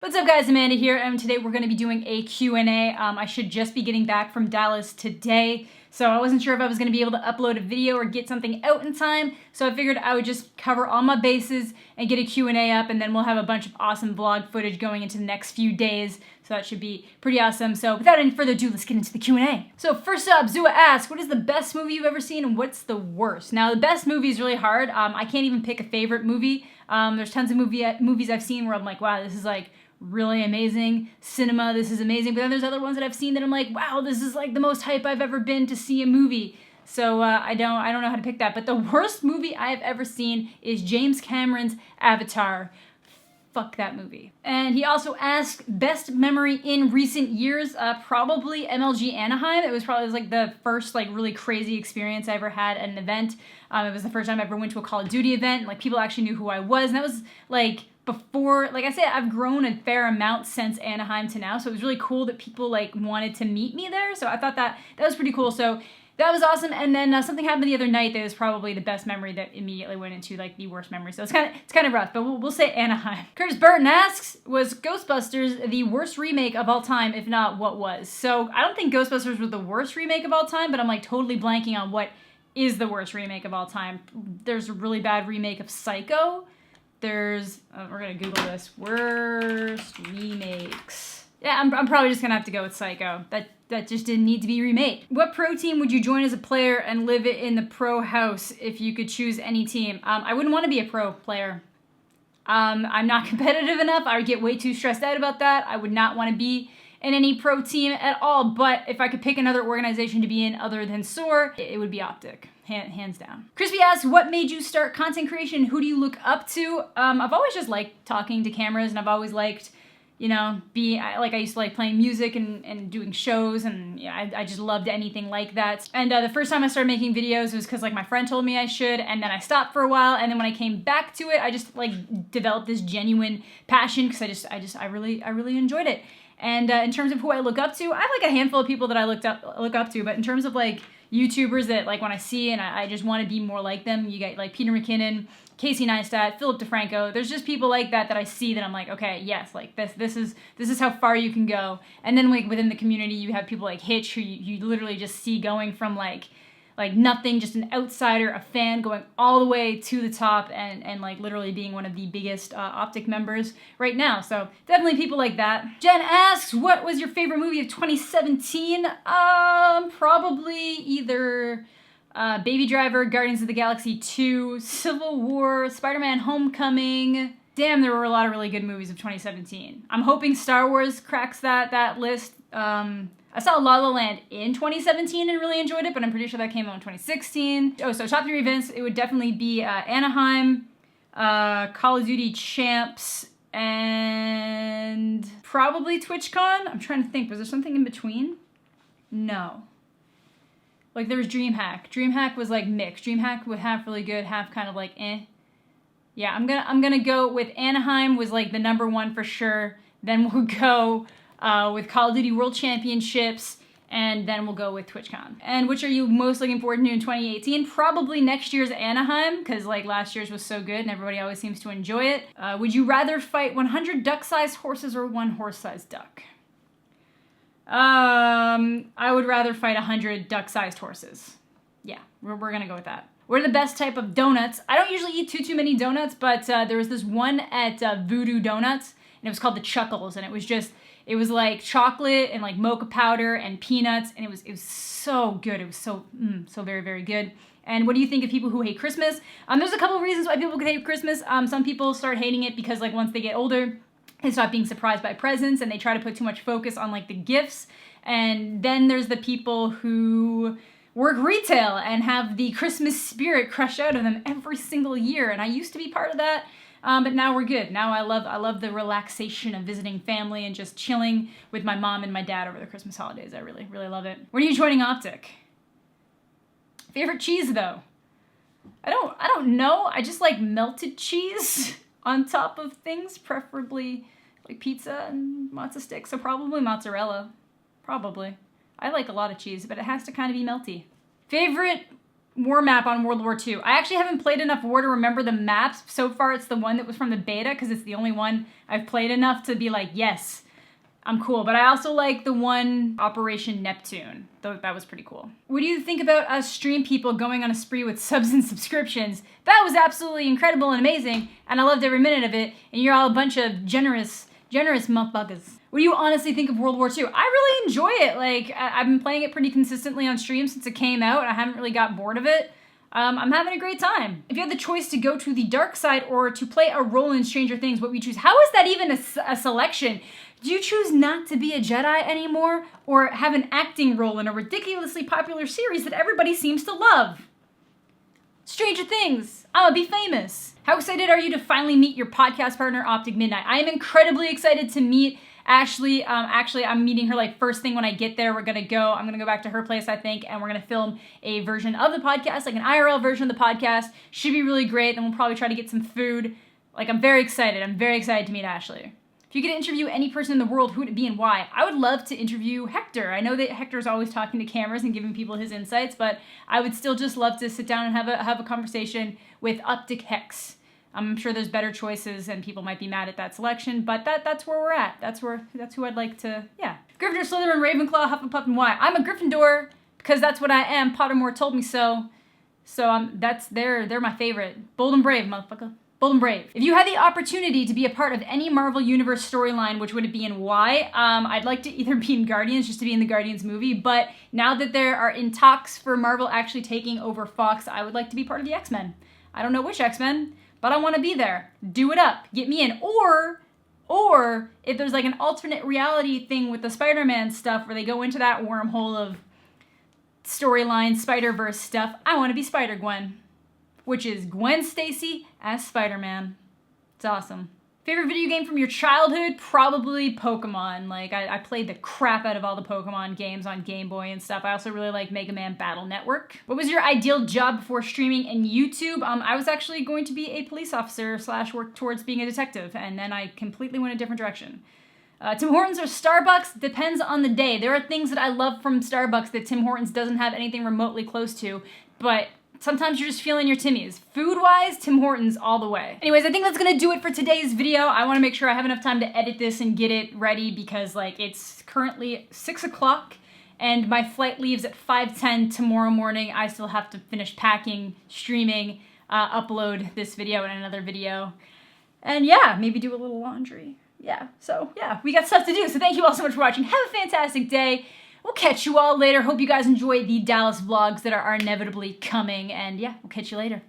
What's up guys, Amanda here, and today we're going to be doing a Q&A. I should just be getting back from Dallas today, so I wasn't sure if I was going to be able to upload a video or get something out in time, so I figured I would just cover all my bases and get a Q&A up, and then we'll have a bunch of awesome vlog footage going into the next few days, so that should be pretty awesome. So without any further ado, let's get into the Q&A. So first up, Zua asks, what is the best movie you've ever seen and what's the worst? Now the best movie is really hard. I can't even pick a favorite movie. There's tons of movies I've seen where I'm like, wow, this is like really amazing cinema, this is amazing, but then there's other ones that I've seen that I'm like, wow, this is like the most hype I've ever been to see a movie. So I don't know how to pick that, but the worst movie I have ever seen is James Cameron's Avatar. Fuck that movie. And he also asked, best memory in recent years, probably MLG Anaheim. It was like the first like really crazy experience I ever had at an event. It was the first time I ever went to a Call of Duty event, and like people actually knew who I was, and that was like before, like I said, I've grown a fair amount since Anaheim to now, so it was really cool that people like wanted to meet me there, so I thought that was pretty cool. So that was awesome. And then something happened the other night that was probably the best memory that immediately went into like the worst memory. So it's kind of rough, but we'll say Anaheim. Curtis Burton asks, was Ghostbusters the worst remake of all time? If not, what was? So I don't think Ghostbusters was the worst remake of all time, but I'm like totally blanking on what is the worst remake of all time. There's a really bad remake of Psycho. There's, we're gonna Google this, worst remakes. Yeah, I'm probably just gonna have to go with Psycho. That just didn't need to be remade. What pro team would you join as a player and live it in the pro house if you could choose any team? I wouldn't want to be a pro player. I'm not competitive enough. I would get way too stressed out about that. I would not want to be in any pro team at all, but if I could pick another organization to be in other than SoaR, it would be Optic. Hands down. Crispy asks, what made you start content creation? Who do you look up to? I've always just liked talking to cameras, and I've always liked, you know, I used to like playing music and doing shows, and yeah, I just loved anything like that. And the first time I started making videos was because like my friend told me I should, and then I stopped for a while, and then when I came back to it, I just like developed this genuine passion because I really enjoyed it. And in terms of who I look up to, I have like a handful of people that I look up to, but in terms of like YouTubers that like when I see and I just want to be more like them, you get like Peter McKinnon, Casey Neistat, Philip DeFranco. There's just people like that I see that I'm like, okay, yes, like this is how far you can go. And then like within the community, you have people like Hitch, who you literally just see going from like nothing, just an outsider, a fan, going all the way to the top and like literally being one of the biggest Optic members right now. So definitely people like that. Jen asks, what was your favorite movie of 2017? Probably either Baby Driver, Guardians of the Galaxy 2, Civil War, Spider-Man Homecoming. Damn, there were a lot of really good movies of 2017. I'm hoping Star Wars cracks that list. I saw La La Land in 2017 and really enjoyed it, but I'm pretty sure that came out in 2016. Oh, so top 3 events, it would definitely be Anaheim, Call of Duty Champs, and probably TwitchCon. I'm trying to think, was there something in between? No. Like there was DreamHack. DreamHack was like mixed. DreamHack would half really good, half kind of like eh. Yeah, I'm gonna go with Anaheim was like the #1 for sure. Then we'll go with Call of Duty World Championships, and then we'll go with TwitchCon. And which are you most looking forward to in 2018? Probably next year's Anaheim, because like last year's was so good and everybody always seems to enjoy it. Would you rather fight 100 duck-sized horses or 1 horse-sized duck? I would rather fight 100 duck-sized horses. Yeah, we're gonna go with that. What are the best type of donuts? I don't usually eat too many donuts, but there was this one at Voodoo Donuts, and it was called the Chuckles, and it was like chocolate and like mocha powder and peanuts, and it was so good. It was so very, very good. And what do you think of people who hate Christmas? There's a couple of reasons why people could hate Christmas. Some people start hating it because like once they get older, they stop being surprised by presents and they try to put too much focus on like the gifts. And then there's the people who work retail and have the Christmas spirit crushed out of them every single year. And I used to be part of that. But now we're good. Now I love the relaxation of visiting family and just chilling with my mom and my dad over the Christmas holidays. I really, really love it. When are you joining Optic? Favorite cheese though? I don't know. I just like melted cheese on top of things, preferably like pizza and mozza sticks. So probably mozzarella. Probably. I like a lot of cheese, but it has to kind of be melty. Favorite war map on World War II. I actually haven't played enough war to remember the maps. So far, it's the one that was from the beta because it's the only one I've played enough to be like, yes, I'm cool. But I also like the one Operation Neptune. That was pretty cool. What do you think about us stream people going on a spree with subs and subscriptions? That was absolutely incredible and amazing, and I loved every minute of it, and you're all a bunch of generous motherfuckers. What do you honestly think of World War II? I really enjoy it. Like, I've been playing it pretty consistently on stream since it came out. I haven't really got bored of it. I'm having a great time. If you had the choice to go to the dark side or to play a role in Stranger Things, what would you choose? How is that even a selection? Do you choose not to be a Jedi anymore or have an acting role in a ridiculously popular series that everybody seems to love? Stranger Things. I'ma be famous. How excited are you to finally meet your podcast partner, Optic Midnight? I am incredibly excited to meet Ashley. Actually, I'm meeting her like first thing when I get there. I'm gonna go back to her place, I think, and we're gonna film a version of the podcast, like an IRL version of the podcast. Should be really great. Then we'll probably try to get some food. Like, I'm very excited. I'm very excited to meet Ashley. If you could interview any person in the world, who would it be and why? I would love to interview Hector. I know that Hector's always talking to cameras and giving people his insights, but I would still just love to sit down and have a conversation with Optic Hex. I'm sure there's better choices and people might be mad at that selection, but that's where we're at. That's who I'd like to, yeah. Gryffindor, Slytherin, Ravenclaw, Hufflepuff, and why? I'm a Gryffindor because that's what I am. Pottermore told me so. So they're my favorite. Bold and brave, motherfucker. Bold and brave. If you had the opportunity to be a part of any Marvel Universe storyline, which would it be and why? I'd like to either be in Guardians, just to be in the Guardians movie, but now that there are in talks for Marvel actually taking over Fox, I would like to be part of the X-Men. I don't know which X-Men, but I want to be there. Do it up. Get me in. Or if there's like an alternate reality thing with the Spider-Man stuff where they go into that wormhole of storyline, Spider-Verse stuff, I want to be Spider-Gwen, which is Gwen Stacy as Spider-Man. It's awesome. Favorite video game from your childhood? Probably Pokemon. Like, I played the crap out of all the Pokemon games on Game Boy and stuff. I also really like Mega Man Battle Network. What was your ideal job before streaming and YouTube? I was actually going to be a police officer / work towards being a detective, and then I completely went a different direction. Tim Hortons or Starbucks? Depends on the day. There are things that I love from Starbucks that Tim Hortons doesn't have anything remotely close to, but sometimes you're just feeling your Timmies. Food-wise, Tim Hortons all the way. Anyways, I think that's gonna do it for today's video. I wanna make sure I have enough time to edit this and get it ready because like it's currently 6 o'clock and my flight leaves at 5:10 tomorrow morning. I still have to finish packing, streaming, upload this video and another video. And yeah, maybe do a little laundry. Yeah, so yeah, we got stuff to do. So thank you all so much for watching. Have a fantastic day. We'll catch you all later. Hope you guys enjoy the Dallas vlogs that are inevitably coming. And yeah, we'll catch you later.